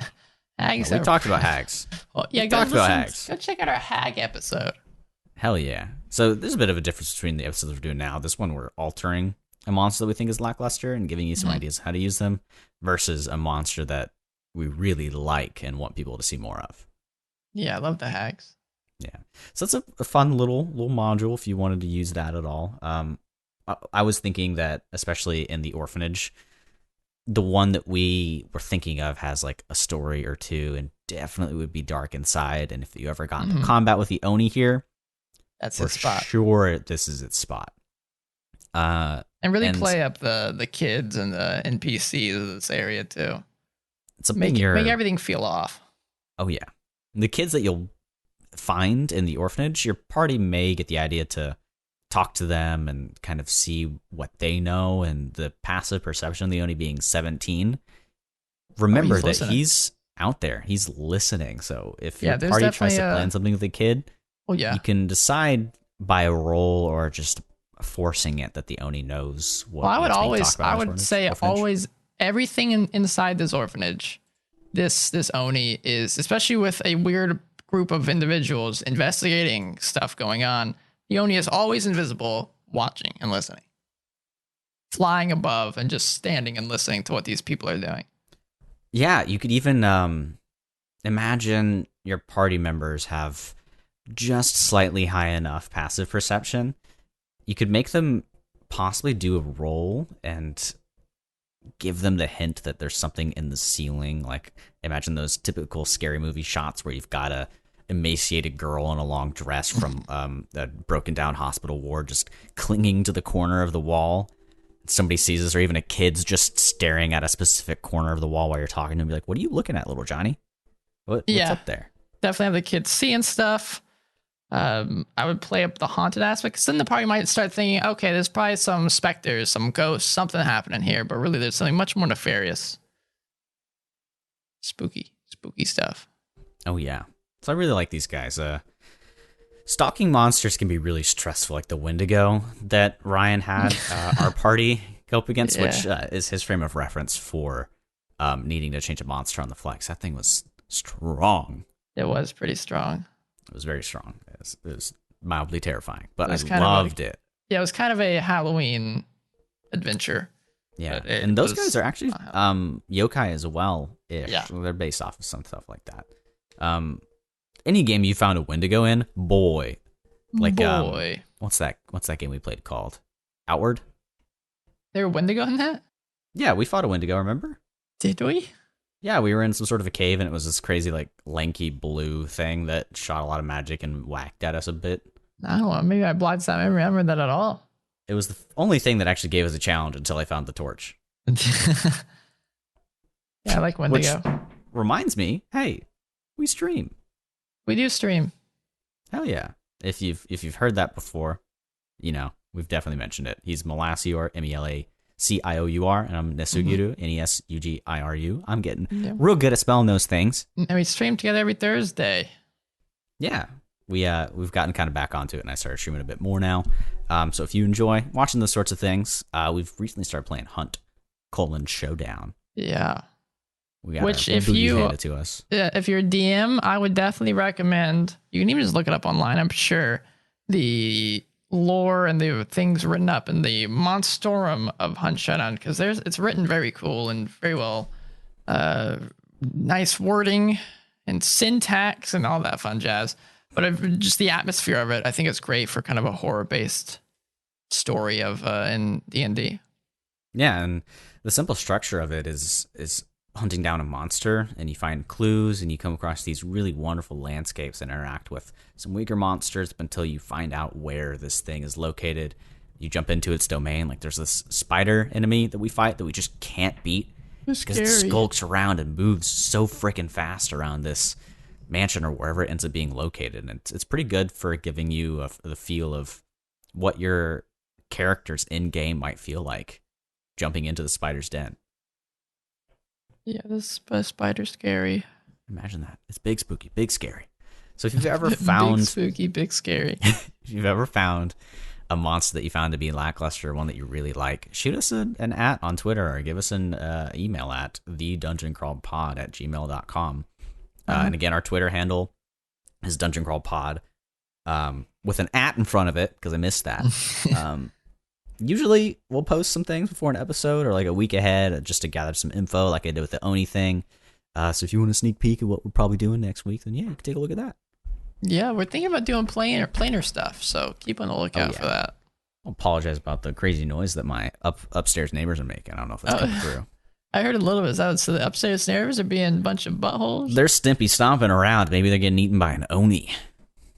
hags. We talked about hags. Well, yeah, we talked about hags. Go check out our hag episode. Hell yeah! So there's a bit of a difference between the episodes we're doing now. This one we're altering a monster that we think is lackluster and giving you some ideas how to use them, versus a monster that we really like and want people to see more of. Yeah, I love the hags. Yeah, so that's a fun little module if you wanted to use that at all. I was thinking that, especially in the orphanage, the one that we were thinking of has like a story or two and definitely would be dark inside. And if you ever got into combat with the Oni here, that's its spot. Sure, this is its spot. And really play up the kids and the NPCs of this area too. It's make everything feel off. Oh yeah, the kids that you'll find in the orphanage, your party may get the idea to talk to them and kind of see what they know, and the passive perception of the Oni being 17. Remember that he's out there. He's listening. So if your party tries to plan something with a kid, you can decide by a roll or just forcing it that the Oni knows what. Well, I would say everything inside this orphanage, this Oni is, especially with a weird group of individuals investigating stuff going on. The Oni is always invisible, watching and listening. Flying above and just standing and listening to what these people are doing. Yeah, you could even imagine your party members have just slightly high enough passive perception. You could make them possibly do a roll and give them the hint that there's something in the ceiling. Like, imagine those typical scary movie shots where you've got a emaciated girl in a long dress from a broken down hospital ward just clinging to the corner of the wall. Somebody sees this, or even a kid's just staring at a specific corner of the wall while you're talking to him. Be like, what are you looking at, little Johnny? What's up there? Definitely have the kids seeing stuff. I would play up the haunted aspect, because then the party might start thinking, okay, there's probably some specters, some ghosts, something happening here, but really there's something much more nefarious. Spooky stuff. Oh yeah. So I really like these guys. Stalking monsters can be really stressful, like the Wendigo that Ryan had our party go up against, which is his frame of reference for needing to change a monster on the fly. That thing was strong. It was pretty strong. It was very strong. It was mildly terrifying, but I loved it. Yeah, it was kind of a Halloween adventure. Yeah, and those guys are actually yokai as well. Yeah, they're based off of some stuff like that. Any game you found a Wendigo in, boy. What's that game we played called? Outward? There were Wendigo in that? Yeah, we fought a Wendigo, remember? Did we? Yeah, we were in some sort of a cave, and it was this crazy, like, lanky blue thing that shot a lot of magic and whacked at us a bit. I don't know, maybe I blocked that. I don't remember that at all. It was the only thing that actually gave us a challenge until I found the torch. Yeah, I like Wendigo. Which reminds me, hey, we stream. We do stream. Hell yeah. If you've heard that before, you know, we've definitely mentioned it. He's Melasior, Nesuguru, and I'm Nesuguru, Nesugiru. I'm getting Yeah. real good at spelling those things. And we stream together every Thursday. Yeah, we've gotten kind of back onto it, and I started streaming a bit more now. So if you enjoy watching those sorts of things, we've recently started playing Hunt: Showdown. Yeah. We got Which, our if booty you handed to us. if you're a DM, I would definitely recommend. You can even just look it up online. I'm sure the lore and the things written up in the Monstorum of Hunt Showdown, because it's written very cool and very well, nice wording and syntax and all that fun jazz. But just the atmosphere of it, I think it's great for kind of a horror based story of in D&D. Yeah, and the simple structure of it is hunting down a monster, and you find clues, and you come across these really wonderful landscapes and interact with some weaker monsters until you find out where this thing is located. You jump into its domain. Like, there's this spider enemy that we fight that we just can't beat because it skulks around and moves so freaking fast around this mansion or wherever it ends up being located. And it's pretty good for giving you the feel of what your characters in game might feel like jumping into the spider's den. Yeah, this spider's scary. Imagine that. It's big, spooky, big, scary. So if you've ever found big, spooky, big, scary. if you've ever found a monster that you found to be lackluster, one that you really like, shoot us an @ on Twitter or give us an email at thedungeoncrawlpod@gmail.com. And again, our Twitter handle is dungeoncrawlpod with an @ in front of it because I missed that. Usually we'll post some things before an episode or like a week ahead just to gather some info like I did with the Oni thing. So if you want a sneak peek of what we're probably doing next week, then yeah, you can take a look at that. Yeah, we're thinking about doing planar stuff, so keep on the lookout for that. I'll apologize about the crazy noise that my upstairs neighbors are making. I don't know if that's coming through. I heard a little bit. So the upstairs neighbors are being a bunch of buttholes? They're stimpy stomping around. Maybe they're getting eaten by an Oni.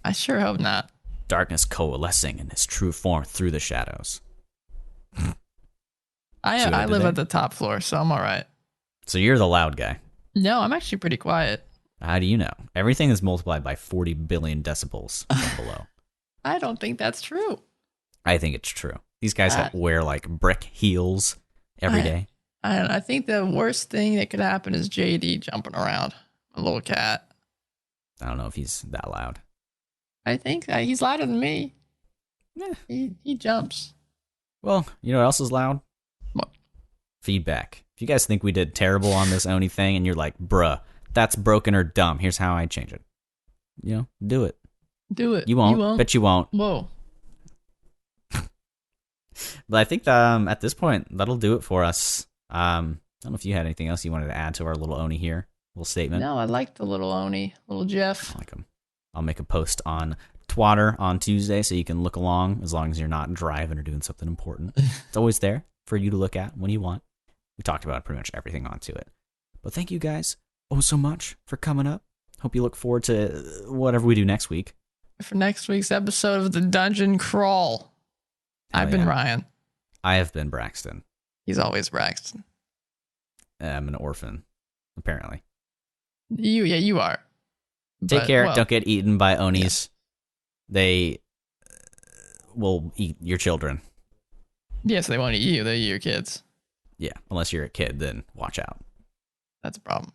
I sure hope not. Darkness coalescing in its true form through the shadows. I live at the top floor, so I'm all right. So you're the loud guy. No, I'm actually pretty quiet. How do you know? Everything is multiplied by 40 billion decibels from below. I don't think that's true. I think it's true. These guys wear like brick heels every day. I think the worst thing that could happen is JD jumping around, a little cat. I don't know if he's that loud. I think he's louder than me. Yeah. He jumps. Well, you know what else is loud? What? Feedback. If you guys think we did terrible on this Oni thing and you're like, bruh, that's broken or dumb, here's how I change it. You know, do it. Do it. You won't. Bet you won't. Whoa. But I think at this point, that'll do it for us. I don't know if you had anything else you wanted to add to our little Oni here. Little statement. No, I like the little Oni. Little Jeff. I like him. I'll make a post on Twitter on Tuesday so you can look along as long as you're not driving or doing something important. It's always there for you to look at when you want. We talked about pretty much everything onto it. But thank you guys so much for coming up. Hope you look forward to whatever we do next week. For next week's episode of the Dungeon Crawl. I've been Ryan. I have been Braxton. He's always Braxton. I'm an orphan, apparently. You are. Take care. Don't get eaten by Onis. Yeah. They will eat your children. Yes, they won't eat you. They eat your kids. Yeah, unless you're a kid, then watch out. That's a problem.